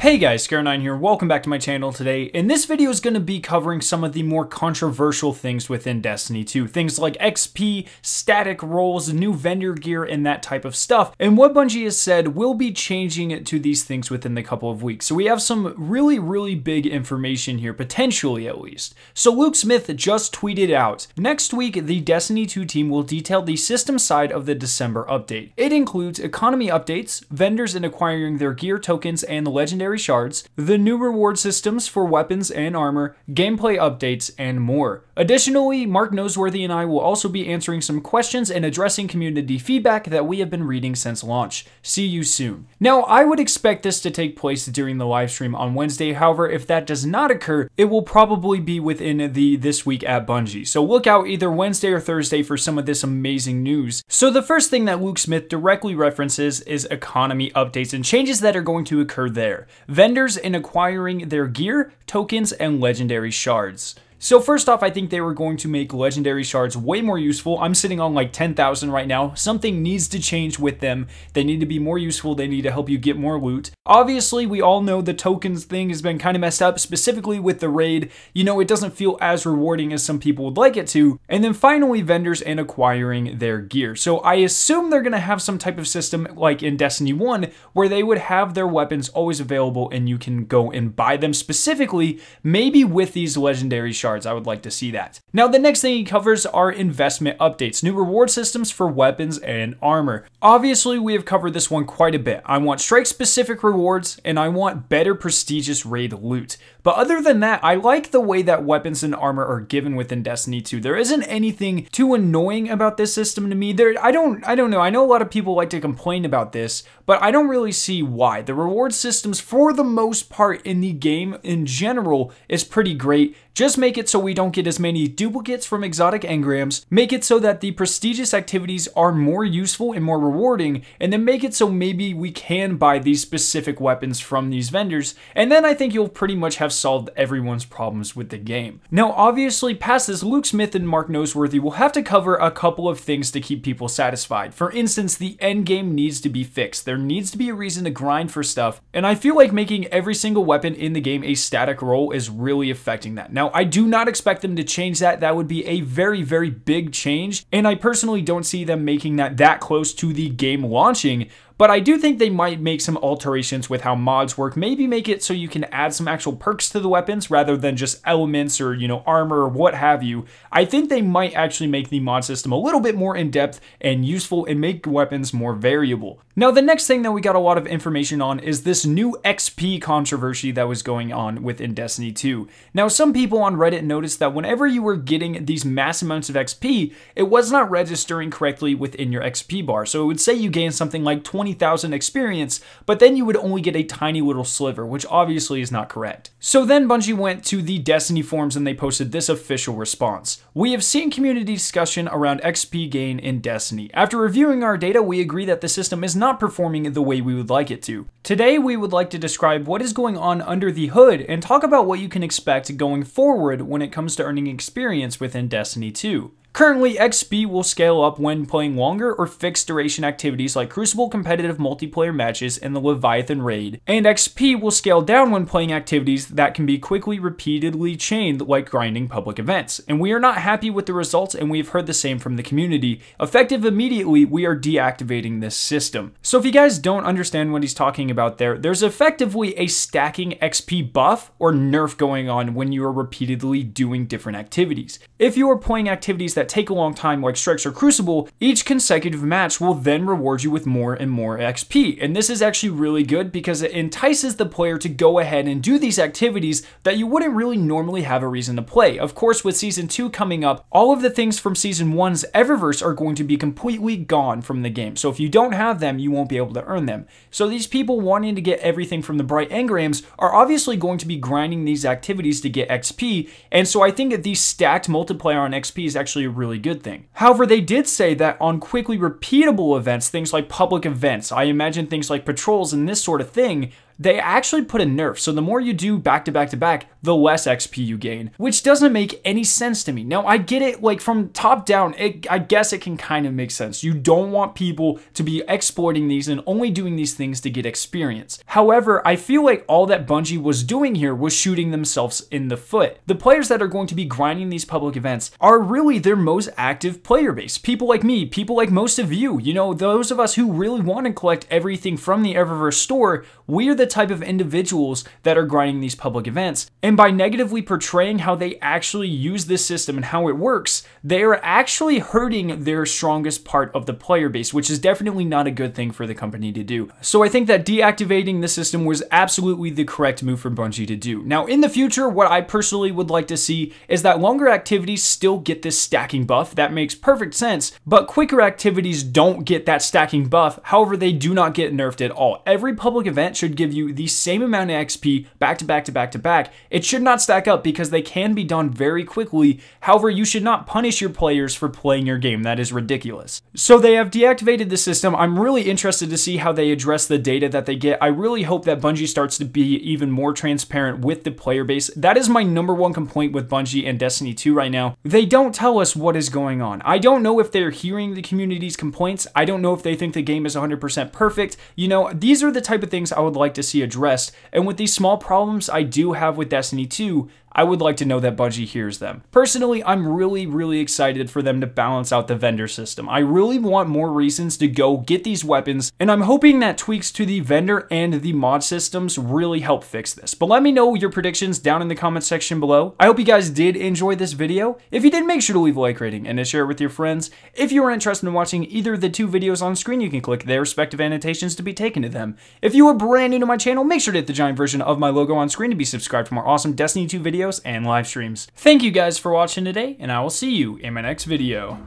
Hey guys, Scare9 here, welcome back to my channel today, and this video is going to be covering some of the more controversial things within Destiny 2. Things like XP, static roles, new vendor gear, and that type of stuff. And what Bungie has said will be changing to these things within the couple of weeks. So we have some really big information here, potentially at least. So Luke Smith just tweeted out, next week the Destiny 2 team will detail the system side of the December update. It includes economy updates, vendors and acquiring their gear tokens and the legendary shards, the new reward systems for weapons and armor, gameplay updates, and more. Additionally, Mark Noseworthy and I will also be answering some questions and addressing community feedback that we have been reading since launch. See you soon. Now, I would expect this to take place during the live stream on Wednesday. However, if that does not occur, it will probably be within the This Week at Bungie. So look out either Wednesday or Thursday for some of this amazing news. So the first thing that Luke Smith directly references is economy updates and changes that are going to occur there. Vendors in acquiring their gear, tokens, and legendary shards. So first off, I think they were going to make legendary shards way more useful. I'm sitting on like 10,000 right now. Something needs to change with them. They need to be more useful. They need to help you get more loot. Obviously, we all know the tokens thing has been kind of messed up, specifically with the raid. You know, it doesn't feel as rewarding as some people would like it to. And then finally, vendors and acquiring their gear. So I assume they're going to have some type of system like in Destiny 1 where they would have their weapons always available and you can go and buy them specifically, maybe with these legendary shards. I would like to see that. Now, the next thing he covers are investment updates, new reward systems for weapons and armor. Obviously, we have covered this one quite a bit. I want strike-specific rewards, and I want better prestigious raid loot. But other than that, I like the way that weapons and armor are given within Destiny 2. There isn't anything too annoying about this system to me. I don't know. I know a lot of people like to complain about this, but I don't really see why. The reward systems, for the most part in the game in general, is pretty great. Just make it so we don't get as many duplicates from exotic engrams, make it so that the prestigious activities are more useful and more rewarding, and then make it so maybe we can buy these specific weapons from these vendors, and then I think you'll pretty much have solved everyone's problems with the game. Now, obviously, past this, Luke Smith and Mark Noseworthy will have to cover a couple of things to keep people satisfied. For instance, the end game needs to be fixed. There needs to be a reason to grind for stuff, and I feel like making every single weapon in the game a static role is really affecting that. Now, I do not expect them to change that. That would be a very big change, and I personally don't see them making that close to the game launching. But I do think they might make some alterations with how mods work. Maybe make it so you can add some actual perks to the weapons rather than just elements or, armor or what have you. I think they might actually make the mod system a little bit more in-depth and useful and make weapons more variable. Now, the next thing that we got a lot of information on is this new XP controversy that was going on within Destiny 2. Now, some people on Reddit noticed that whenever you were getting these mass amounts of XP, it was not registering correctly within your XP bar. So it would say you gained something like 20,000 experience, but then you would only get a tiny little sliver, which obviously is not correct. So then Bungie went to the Destiny forums and they posted this official response. We have seen community discussion around XP gain in Destiny. After reviewing our data, we agree that the system is not performing the way we would like it to. Today, we would like to describe what is going on under the hood and talk about what you can expect going forward when it comes to earning experience within Destiny 2. Currently, XP will scale up when playing longer or fixed duration activities like Crucible competitive multiplayer matches and the Leviathan raid, and XP will scale down when playing activities that can be quickly repeatedly chained like grinding public events. And we are not happy with the results, and we've heard the same from the community. Effective immediately, we are deactivating this system. So if you guys don't understand what he's talking about there's effectively a stacking XP buff or nerf going on when you are repeatedly doing different activities. If you are playing activities that take a long time like Strikes or Crucible, each consecutive match will then reward you with more and more XP. And this is actually really good because it entices the player to go ahead and do these activities that you wouldn't really normally have a reason to play. Of course, with Season 2 coming up, all of the things from Season 1's Eververse are going to be completely gone from the game. So if you don't have them, you won't be able to earn them. So these people wanting to get everything from the Bright Engrams are obviously going to be grinding these activities to get XP. And so I think that the stacked multiplier on XP is actually a really good thing. However, they did say that on quickly repeatable events, things like public events, I imagine things like patrols and this sort of thing, they actually put a nerf. So the more you do back to back to back, the less XP you gain, which doesn't make any sense to me. Now, I get it, like from top down, I guess it can kind of make sense. You don't want people to be exploiting these and only doing these things to get experience. However, I feel like all that Bungie was doing here was shooting themselves in the foot. The players that are going to be grinding these public events are really their most active player base. People like me, people like most of you, you know, those of us who really want to collect everything from the Eververse store, we're the type of individuals that are grinding these public events. And by negatively portraying how they actually use this system and how it works, they are actually hurting their strongest part of the player base, which is definitely not a good thing for the company to do. So I think that deactivating the system was absolutely the correct move for Bungie to do. Now, in the future, what I personally would like to see is that longer activities still get this stacking buff. That makes perfect sense, but quicker activities don't get that stacking buff. However, they do not get nerfed at all. Every public event should give you the same amount of XP back to back to back to back. It should not stack up because they can be done very quickly. However, you should not punish your players for playing your game. That is ridiculous. So they have deactivated the system. I'm really interested to see how they address the data that they get. I really hope that Bungie starts to be even more transparent with the player base. That is my #1 complaint with Bungie and Destiny 2 right now. They don't tell us what is going on. I don't know if they're hearing the community's complaints. I don't know if they think the game is 100% perfect. You know, these are the type of things I would like to see addressed. And with these small problems I do have with Destiny 2, I would like to know that Bungie hears them. Personally, I'm really excited for them to balance out the vendor system. I really want more reasons to go get these weapons, and I'm hoping that tweaks to the vendor and the mod systems really help fix this. But let me know your predictions down in the comment section below. I hope you guys did enjoy this video. If you did, make sure to leave a like rating and to share it with your friends. If you are interested in watching either of the two videos on screen, you can click their respective annotations to be taken to them. If you are brand new to my channel, make sure to hit the giant version of my logo on screen to be subscribed for more awesome Destiny 2 videos and live streams. Thank you guys for watching today, and I will see you in my next video.